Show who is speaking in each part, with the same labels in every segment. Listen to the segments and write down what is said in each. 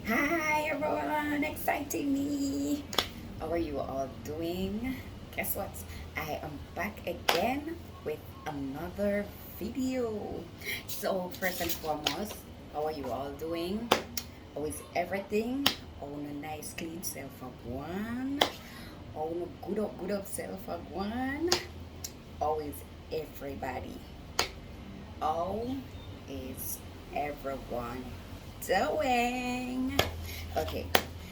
Speaker 1: Hi everyone, exciting me. How are you all doing? Guess what? I am back again with another video. So first and foremost, how are you all doing? How is everything? On a nice clean self of one. On a good up self of one. How is everybody? How is everyone doing? Okay,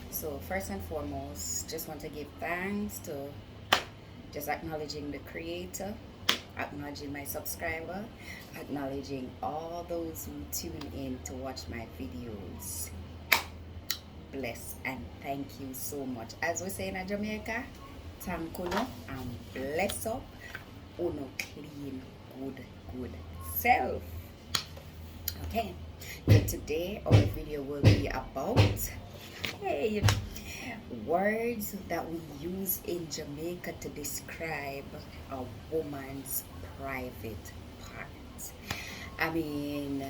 Speaker 1: so first and foremost, just want to give thanks to just acknowledging the creator, acknowledging my subscriber, acknowledging all those who tune in to watch my videos. Bless and thank you so much. As we say in Jamaica, tankuno and bless up uno clean good self. Okay, so today our video will be about hey, words that we use in Jamaica to describe a woman's private parts. I mean,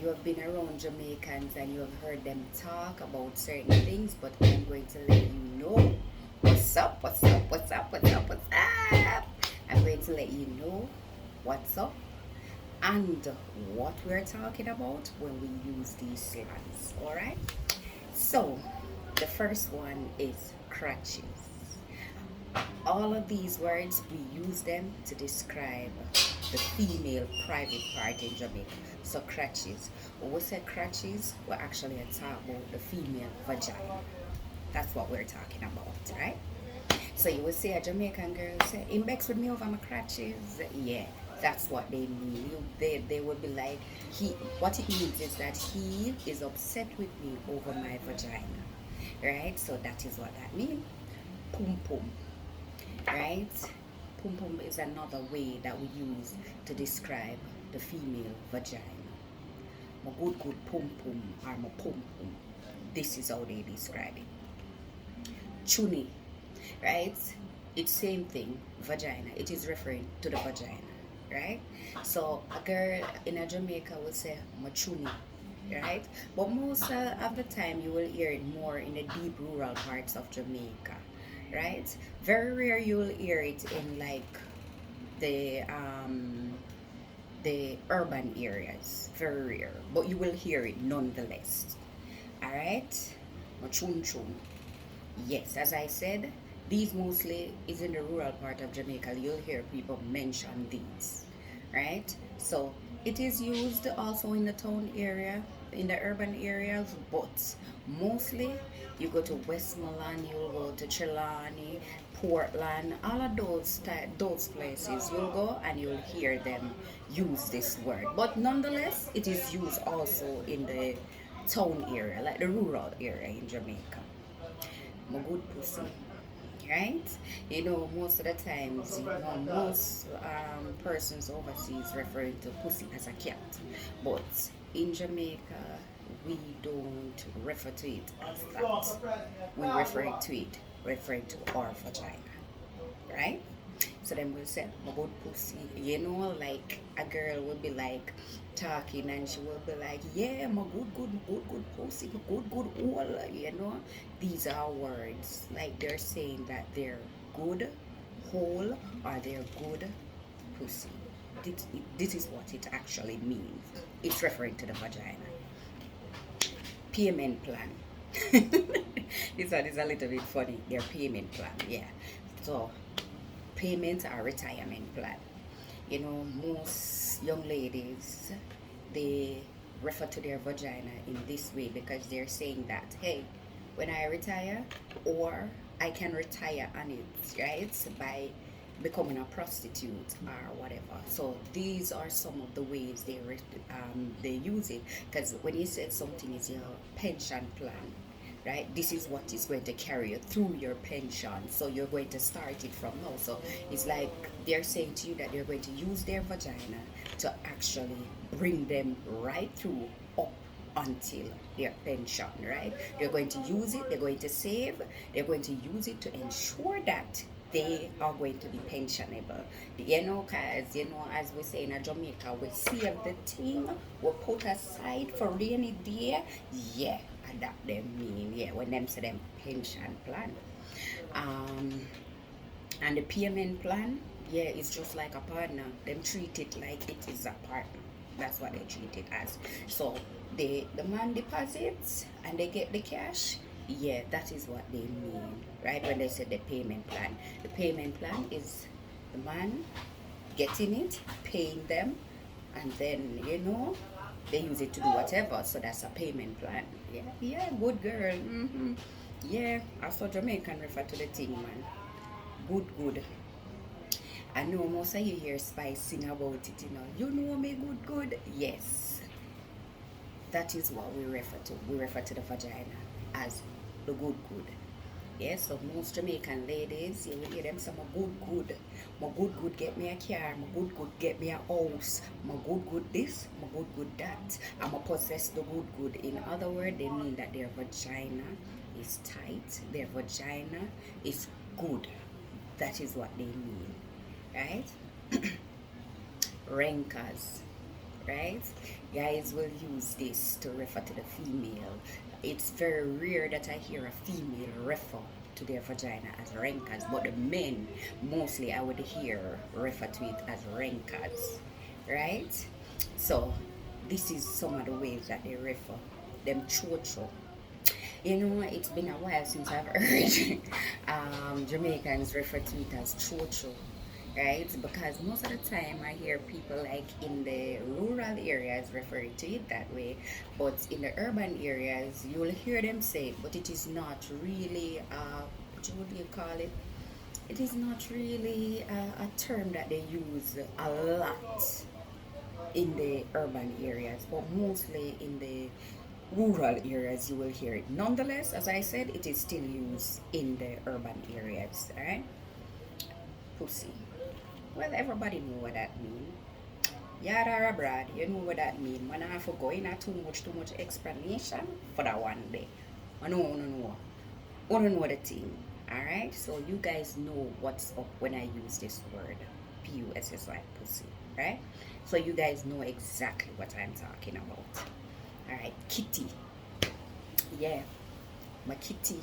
Speaker 1: you have been around Jamaicans and you have heard them talk about certain things, but I'm going to let you know what's up, what's up, what's up, what's up, what's up. I'm going to let you know what's up and what we're talking about when we use these slangs. All right. So the first one is crutches. All of these words we use them to describe the female private part in Jamaica. So crutches. When we say crutches, we're actually talking about the female vagina. That's what we're talking about, right? So you will see a Jamaican girl say, "In Bex with me over my crutches." Yeah, that's what they mean. They would be like, he. What it means is that he is upset with me over my vagina, right? So that is what that means. Pum pum, right? Pum pum is another way that we use to describe the female vagina. My good pum pum or my pum pum. This is how they describe it. Chuni, right? It's same thing, vagina. It is referring to the vagina, right? So a girl in a Jamaica will say machuni, right? But most of the time you will hear it more in the deep rural parts of Jamaica, right? Very rare you will hear it in like the um the urban areas. Very rare, but you will hear it nonetheless. All right, machun chun. Yes, as I said, these mostly is in the rural part of Jamaica. You'll hear people mention these, right? So it is used also in the town area, in the urban areas, but mostly you go to Westmoreland, you'll go to Trelawney, Portland, all of those places. You'll go and you'll hear them use this word. But nonetheless, it is used also in the town area, like the rural area in Jamaica. My good pussy, right? You know, most of the times, most persons overseas referring to pussy as a cat, but in Jamaica, we don't refer to it as that. We refer to it referring to our vagina, right? So then we'll say, my good pussy. You know, like a girl will be like talking and she will be like, yeah, my good pussy, my good all. You know, these are words. Like they're saying that they're good, whole, or they're good pussy. This is what it actually means. It's referring to the vagina. Payment plan. This one is a little bit funny. Their payment plan, yeah. So payment or retirement plan. You know, most young ladies they refer to their vagina in this way because they're saying that, hey, when I retire, or I can retire on it, right? By becoming a prostitute or whatever. So these are some of the ways they use it. Because when you said something is your pension plan, right? This is what is going to carry you through your pension. So you're going to start it from now. So it's like they're saying to you that they're going to use their vagina to actually bring them right through up until their pension, right? They're going to use it, they're going to save, they're going to use it to ensure that they are going to be pensionable. You know, because, you know, as we say in Jamaica, we save the thing, we put aside for rainy day. Yeah, and that them mean, yeah, when them say them pension plan. Um, and the payment plan, yeah, it's just like a partner. Them treat it like it is a partner. That's what they treat it as. So the man deposits and they get the cash. Yeah, that is what they mean, right? When they say the payment plan. The payment plan is the man getting it, paying them, and then, you know, they use it to do whatever. So that's a payment plan. Yeah, yeah, good girl. Yeah, I saw Jamaican refer to the thing, man. Good, good. I know most of you hear Spice sing about it, you know. You know me good, good. Yes, that is what we refer to. We refer to the vagina as the good, good. Yes, so most Jamaican ladies, you will hear them say, my good, good. My good, good get me a car. My good, good get me a house. My good, good this. My good, good that. I'm a possess the good, good. In other words, they mean that their vagina is tight. Their vagina is good. That is what they mean, right? Rankers, right? Guys will use this to refer to the female. It's very rare that I hear a female refer to their vagina as rankers, but the men mostly I would hear refer to it as rankers, right? So this is some of the ways that they refer them chocho. You know, it's been a while since I've heard Jamaicans refer to it as chocho, right? Because most of the time I hear people like in the rural areas referring to it that way, but in the urban areas you'll hear them say it, but it is not really, what do you call it? It is not really a term that they use a lot in the urban areas, but mostly in the rural areas you will hear it. Nonetheless, as I said, it is still used in the urban areas. All right, pussy. Well, everybody know what that means. Yada abroad, you know what that means. Man, I have to go in a too much explanation for that one day. I know, no, no. I don't know the thing. Alright, so you guys know what's up when I use this word. P-U-S-S-Y, pussy. Right? So you guys know exactly what I'm talking about. Alright, kitty. Yeah, my kitty.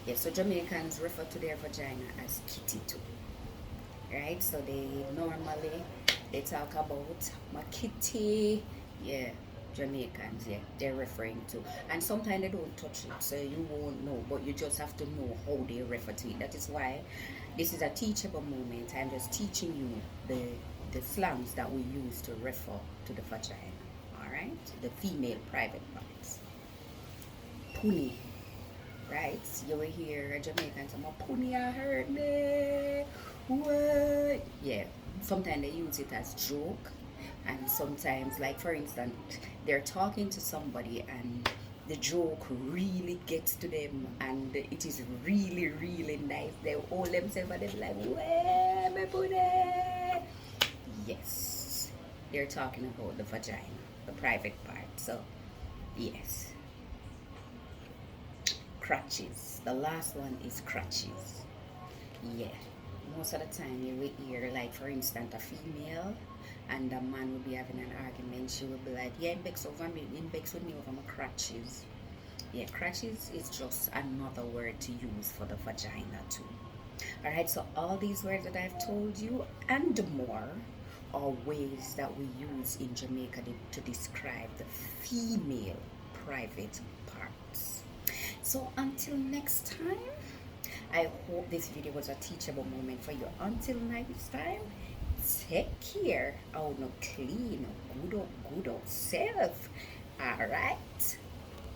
Speaker 1: Yeah, so Jamaicans refer to their vagina as kitty too. Right? So they talk about my kitty. Yeah, Jamaicans, yeah, they're referring to. And sometimes they don't touch it, so you won't know, but you just have to know how they refer to it. That is why this is a teachable moment. I'm just teaching you the slangs that we use to refer to the vagina. Alright? The female private parts. Puni. Right? You will hear a Jamaican say, my puni I hurt me. What? Yeah. Sometimes they use it as joke, and sometimes, like for instance, they're talking to somebody and the joke really gets to them and it is really really nice. They hold themselves and they're like, "Where my puni?" Yes, they're talking about the vagina, the private part. So yes, crutches. The last one is crutches. Yeah, most of the time you will hear, like for instance, a female and a man will be having an argument. She will be like, yeah, index over me, index with me over my crutches. Yeah, crutches is just another word to use for the vagina too. Alright, so all these words that I've told you and more are ways that we use in Jamaica to describe the female private parts. So until next time, I hope this video was a teachable moment for you. Until next time, take care. Oh, no, clean, good old self. All right.